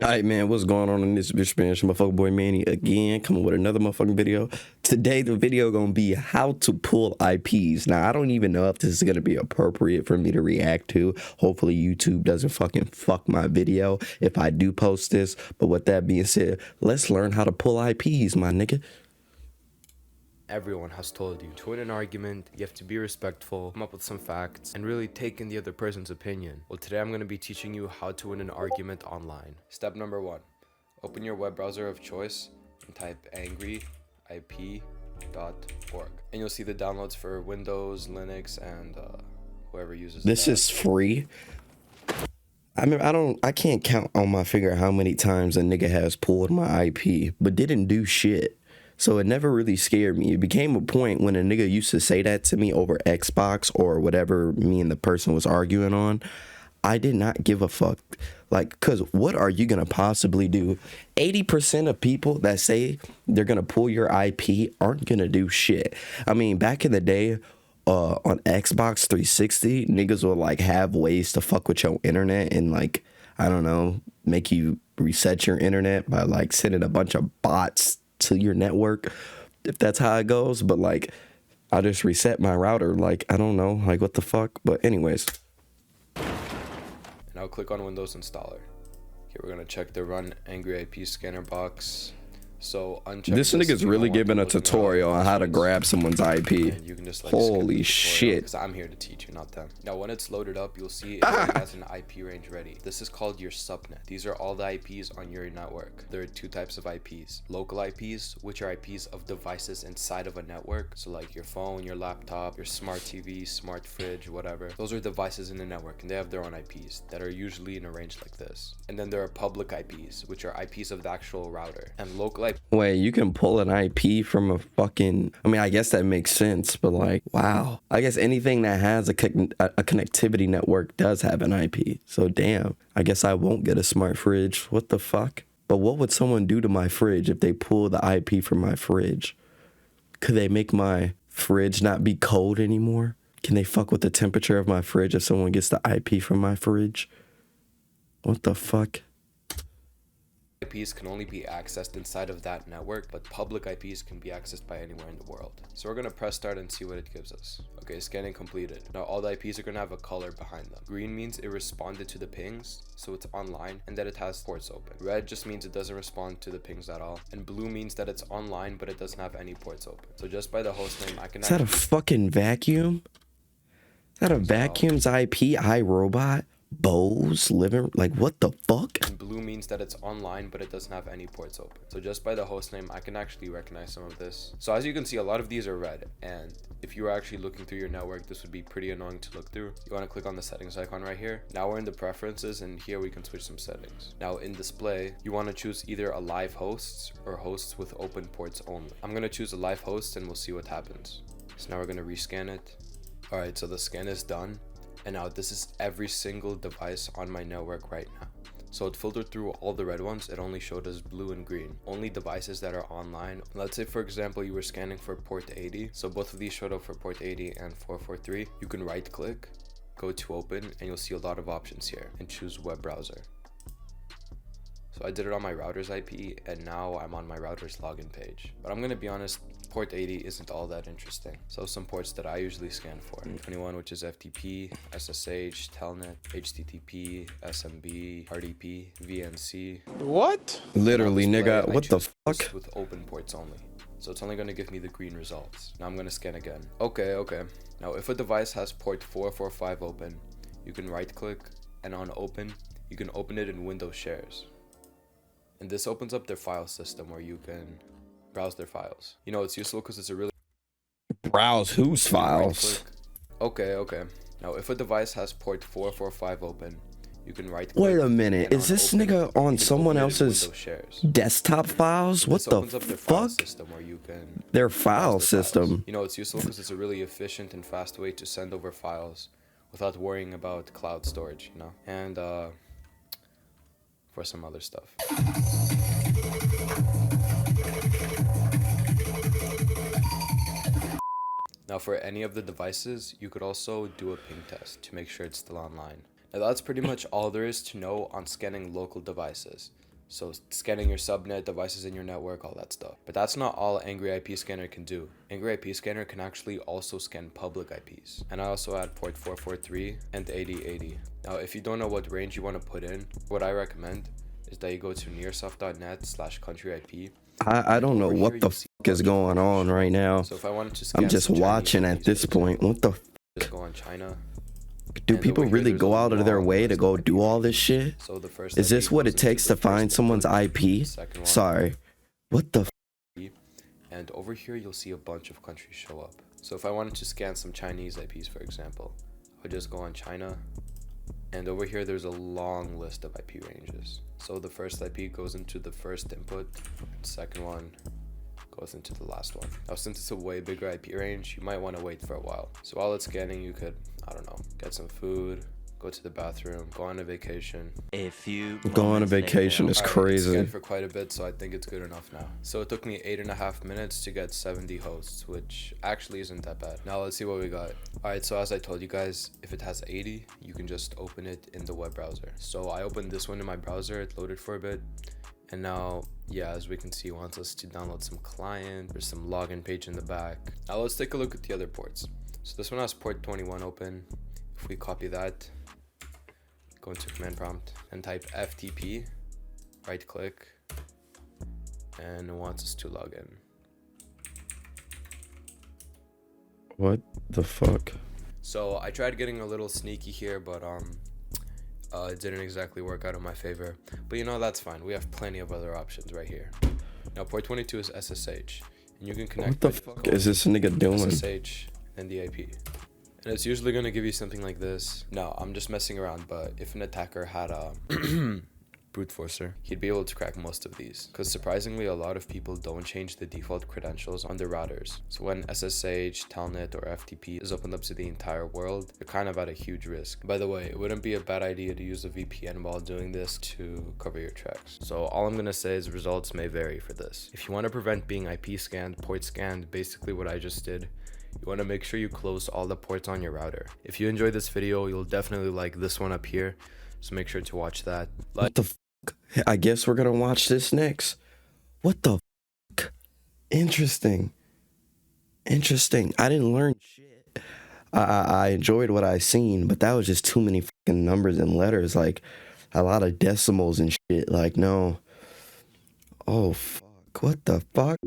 Alright, man, what's going on in this bitch, man? It's your motherfucking boy Manny again, coming with another motherfucking video. Today, the video gonna be how to pull IPs. Now, I don't even know if this is gonna be appropriate for me to react to. Hopefully, YouTube doesn't fucking fuck my video if I do post this. But with that being said, let's learn how to pull IPs, my nigga. Everyone has told you to win an argument, you have to be respectful, come up with some facts, and really take in the other person's opinion. Well, today I'm going to be teaching you how to win an argument online. Step number 1. Open your web browser of choice and type angryip.org. And you'll see the downloads for Windows, Linux, and whoever uses This is free. I mean, I can't count on my finger how many times a nigga has pulled my IP, but didn't do shit. So it never really scared me. It became a point when a nigga used to say that to me over Xbox or whatever me and the person was arguing on. I did not give a fuck. Like, cause what are you gonna possibly do? 80% of people that say they're gonna pull your IP aren't gonna do shit. I mean, back in the day, on Xbox 360, niggas would like have ways to fuck with your internet and like, I don't know, make you reset your internet by like sending a bunch of bots to your network, if that's how it goes. But like, I just reset my router. Like, I don't know, like what the fuck. But anyways, and I'll click on Windows Installer. Okay, we're gonna check the Run Angry IP Scanner box. So uncheck this nigga's really giving a tutorial on how to grab someone's IP. You can just, like, holy shit. Because I'm here to teach you, not them. Now, when it's loaded up, you'll see it has an IP range ready. This is called your subnet. These are all the IPs on your network. There are two types of IPs. Local IPs, which are IPs of devices inside of a network. So like your phone, your laptop, your smart TV, smart fridge, whatever. Those are devices in the network, and they have their own IPs that are usually in a range like this. And then there are public IPs, which are IPs of the actual router. And local IPs. Wait, you can pull an IP from a fucking... I mean, I guess that makes sense, but like, wow. I guess anything that has a connectivity network does have an IP. So damn, I guess I won't get a smart fridge. What the fuck? But what would someone do to my fridge if they pull the IP from my fridge? Could they make my fridge not be cold anymore? Can they fuck with the temperature of my fridge if someone gets the IP from my fridge? What the fuck? IPs can only be accessed inside of that network, but public IPs can be accessed by anywhere in the world. So we're going to press start and see what it gives us. Okay, scanning completed. Now all the IPs are going to have a color behind them. Green means it responded to the pings, so it's online and that it has ports open. Red just means it doesn't respond to the pings at all. And blue means that it's online, but it doesn't have any ports open. So just by the host name, I can... Is that a fucking vacuum? Is that a vacuum's IP? iRobot? Bose living, like what the fuck? And blue means that it's online, but it doesn't have any ports open. So just by the host name, I can actually recognize some of this. So as you can see, a lot of these are red, and if you were actually looking through your network, this would be pretty annoying to look through. You want to click on the settings icon right here. Now we're in the preferences, and here we can switch some settings. Now in display, you want to choose either a live hosts or hosts with open ports only. I'm going to choose a live host and we'll see what happens. So now we're going to rescan it. All right, so the scan is done. And now this is every single device on my network right now. So it filtered through all the red ones. It only showed us blue and green. Only devices that are online. Let's say, for example, you were scanning for port 80. So both of these showed up for port 80 and 443. You can right click, go to open, and you'll see a lot of options here. And choose web browser. So I did it on my router's IP, and now I'm on my router's login page. But I'm going to be honest, port 80 isn't all that interesting. So some ports that I usually scan for. 21, which is FTP, SSH, Telnet, HTTP, SMB, RDP, VNC. What? Literally, nigga, what the fuck? With open ports only. So it's only going to give me the green results. Now I'm going to scan again. Okay. Now if a device has port 445 open, you can right click, and on open, you can open it in Windows Shares. And this opens up their file system where you can browse their files. You know, it's useful because it's a really... Browse whose files? Okay. Now, if a device has port 445 open, you can right click. Wait a minute, is this nigga on someone else's desktop files? What the fuck? Their file system. You know, it's useful because it's a really efficient and fast way to send over files without worrying about cloud storage, you know? And, for some other stuff. Now for any of the devices, you could also do a ping test to make sure it's still online. Now that's pretty much all there is to know on scanning local devices. So scanning your subnet, devices in your network, all that stuff. But that's not all Angry IP Scanner can do. Angry IP Scanner can actually also scan public IPs. And I also add port 443 and 8080. Now if you don't know what range you want to put in, what I recommend is that you go to nearsoft.net/country IP. I don't know what the fuck is going on right now. So if I wanted to scan I'm just watching at this point. What the fuck? Just go on China. Do people really go out of their way to go do all this shit? So the first Is this what it takes to find someone's IP? Sorry. What the f? And over here you'll see a bunch of countries show up. So if I wanted to scan some Chinese IPs, for example, I would just go on China. And over here there's a long list of IP ranges. So the first IP goes into the first input, second one goes into the last one. Now since it's a way bigger IP range, you might want to wait for a while. So while it's scanning, you could, I don't know, get some food, go to the bathroom, go on a vacation. Go on a vacation is crazy. It's scanned for quite a bit, so I think it's good enough now. So it took me 8.5 minutes to get 70 hosts, which actually isn't that bad. Now let's see what we got. Alright, so as I told you guys, if it has 80, you can just open it in the web browser. So I opened this one in my browser, it loaded for a bit. And now, yeah, as we can see, it wants us to download some client. There's some login page in the back. Now let's take a look at the other ports. So this one has port 21 open. If we copy that, go into command prompt and type FTP, right click, and it wants us to log in. What the fuck? So I tried getting a little sneaky here, but it didn't exactly work out in my favor. But you know, that's fine. We have plenty of other options right here. Now port 22 is SSH, and you can connect. What the fuck is this nigga doing? SSH and the IP. And it's usually going to give you something like this. No, I'm just messing around, but if an attacker had a brute forcer, he'd be able to crack most of these. Because surprisingly, a lot of people don't change the default credentials on their routers. So when SSH, Telnet, or FTP is opened up to the entire world, you're kind of at a huge risk. By the way, it wouldn't be a bad idea to use a VPN while doing this to cover your tracks. So all I'm going to say is results may vary for this. If you want to prevent being IP scanned, port scanned, basically what I just did, you want to make sure you close all the ports on your router. If you enjoyed this video, you'll definitely like this one up here, so make sure to watch that. What the fuck? I guess we're gonna watch this next. What the fuck? Interesting. I didn't learn shit. I enjoyed what I seen, but that was just too many fucking numbers and letters, like a lot of decimals and shit. Like, no. Oh fuck. What the fuck?